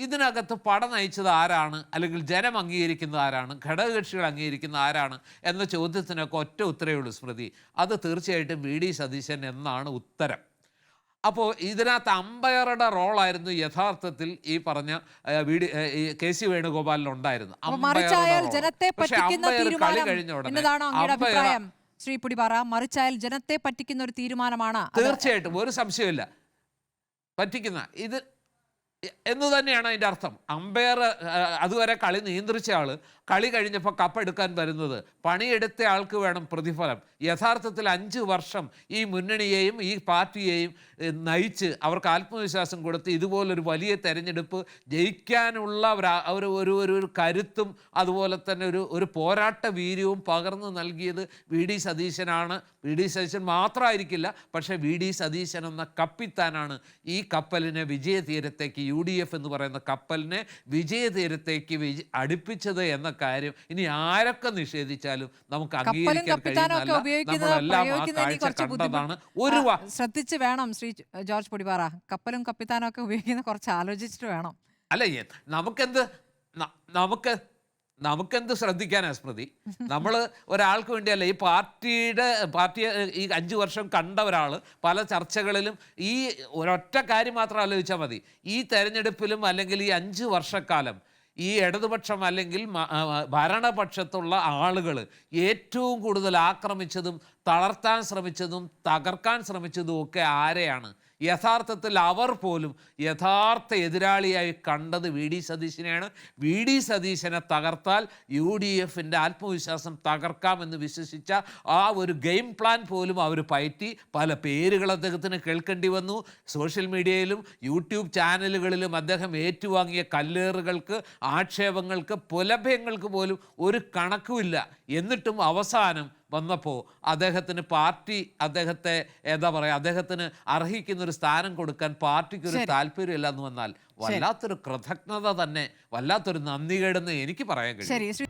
ഇതിനകത്ത് പട നയിച്ചത് ആരാണ്, അല്ലെങ്കിൽ ജനം അംഗീകരിക്കുന്നത് ആരാണ്, ഘടകകക്ഷികൾ അംഗീകരിക്കുന്ന ആരാണ് എന്ന ചോദ്യത്തിനൊക്കെ ഒറ്റ ഉത്തരവേ ഉള്ളൂ സ്മൃതി. അത് തീർച്ചയായിട്ടും വി ഡി സതീശൻ എന്നാണ് ഉത്തരം. അപ്പോൾ ഇതിനകത്ത് അമ്പയറുടെ റോളായിരുന്നു യഥാർത്ഥത്തിൽ ഈ പറഞ്ഞ കെ സി വേണുഗോപാലിനുണ്ടായിരുന്നു. പക്ഷേ അമ്പയർ കളി കഴിഞ്ഞ ഉടനെ ശ്രീ പുടിപാറ, മറിച്ചായാൽ ജനത്തെ പറ്റിക്കുന്ന ഒരു തീരുമാനമാണ്. തീർച്ചയായിട്ടും ഒരു സംശയമില്ല, പറ്റിക്കുന്ന ഇത് എന്ന് തന്നെയാണ് അതിൻ്റെ അർത്ഥം. അമ്പയർ അതുവരെ കളി നിയന്ത്രിച്ച ആൾ കളി കഴിഞ്ഞപ്പോൾ കപ്പെടുക്കാൻ വരുന്നത്, പണിയെടുത്ത ആൾക്ക് വേണം പ്രതിഫലം. യഥാർത്ഥത്തിൽ 5 വർഷം ഈ മുന്നണിയെയും ഈ പാർട്ടിയെയും നയിച്ച് അവർക്ക് ആത്മവിശ്വാസം കൊടുത്ത് ഇതുപോലൊരു വലിയ തെരഞ്ഞെടുപ്പ് ജയിക്കാനുള്ള ഒരു കരുത്തും അതുപോലെ തന്നെ ഒരു പോരാട്ട വീര്യവും പകർന്നു നൽകിയത് വി ഡി സതീശനാണ്. വി ഡി സതീശൻ മാത്രമായിരിക്കില്ല, പക്ഷേ വി ഡി സതീശൻ എന്ന കപ്പിത്താനാണ് ഈ കപ്പലിനെ വിജയതീരത്തേക്ക്, UDF എന്ന് പറയുന്ന കപ്പലിനെ വിജയതീരത്തേക്ക് അടുപ്പിച്ചത് എന്ന കാര്യം ഇനി ആരൊക്കെ നിഷേധിച്ചാലും നമുക്ക് അംഗീകരിക്കാൻ കഴിയുന്നതല്ല. നമ്മളെല്ലാം ആ കാഴ്ച കണ്ടതാണ്. ശ്രദ്ധിച്ച് വേണം ശ്രീ ജോർജ് പുടിപാറ, കപ്പലും കപ്പിത്താനും ഒക്കെ ഉപയോഗിക്കുന്ന കുറച്ച് ആലോചിച്ചിട്ട് വേണം. അല്ല, നമുക്കെന്ത് ശ്രദ്ധിക്കാനാ സ്മൃതി? നമ്മൾ ഒരാൾക്ക് വേണ്ടിയല്ല, ഈ പാർട്ടിയെ ഈ 5 വർഷം കണ്ട ഒരാൾ പല ചർച്ചകളിലും ഈ ഒരൊറ്റ കാര്യം മാത്രം ആലോചിച്ചാൽ മതി. ഈ തെരഞ്ഞെടുപ്പിലും അല്ലെങ്കിൽ ഈ 5 വർഷക്കാലം ഈ ഇടതുപക്ഷം അല്ലെങ്കിൽ ഭരണപക്ഷത്തുള്ള ആളുകൾ ഏറ്റവും കൂടുതൽ ആക്രമിച്ചതും തളർത്താൻ ശ്രമിച്ചതും തകർക്കാൻ ശ്രമിച്ചതും ഒക്കെ ആരെയാണ്? യഥാർത്ഥത്തിൽ അവർ പോലും യഥാർത്ഥ എതിരാളിയായി കണ്ടത് വി ഡി സതീശനെയാണ്. വി ഡി സതീശനെ തകർത്താൽ UDFൻ്റെ ആത്മവിശ്വാസം തകർക്കാമെന്ന് വിശ്വസിച്ച ആ ഒരു ഗെയിം പ്ലാൻ പോലും അവർ പയറ്റി. പല പേരുകൾ അദ്ദേഹത്തിന് കേൾക്കേണ്ടി വന്നു. സോഷ്യൽ മീഡിയയിലും യൂട്യൂബ് ചാനലുകളിലും അദ്ദേഹം ഏറ്റുവാങ്ങിയ കല്ലേറുകൾക്ക്, ആക്ഷേപങ്ങൾക്ക്, പുലഭ്യങ്ങൾക്ക് പോലും ഒരു കണക്കുമില്ല. എന്നിട്ടും അവസാനം വന്നപ്പോൾ അദ്ദേഹത്തിന് പാർട്ടി അദ്ദേഹത്തെ അദ്ദേഹത്തിന് അർഹിക്കുന്നൊരു സ്ഥാനം കൊടുക്കാൻ പാർട്ടിക്കൊരു താല്പര്യമില്ല എന്ന് വന്നാൽ വല്ലാത്തൊരു കൃതജ്ഞത തന്നെ, വല്ലാത്തൊരു നന്ദികേടെന്ന് എനിക്ക് പറയാൻ കഴിയും.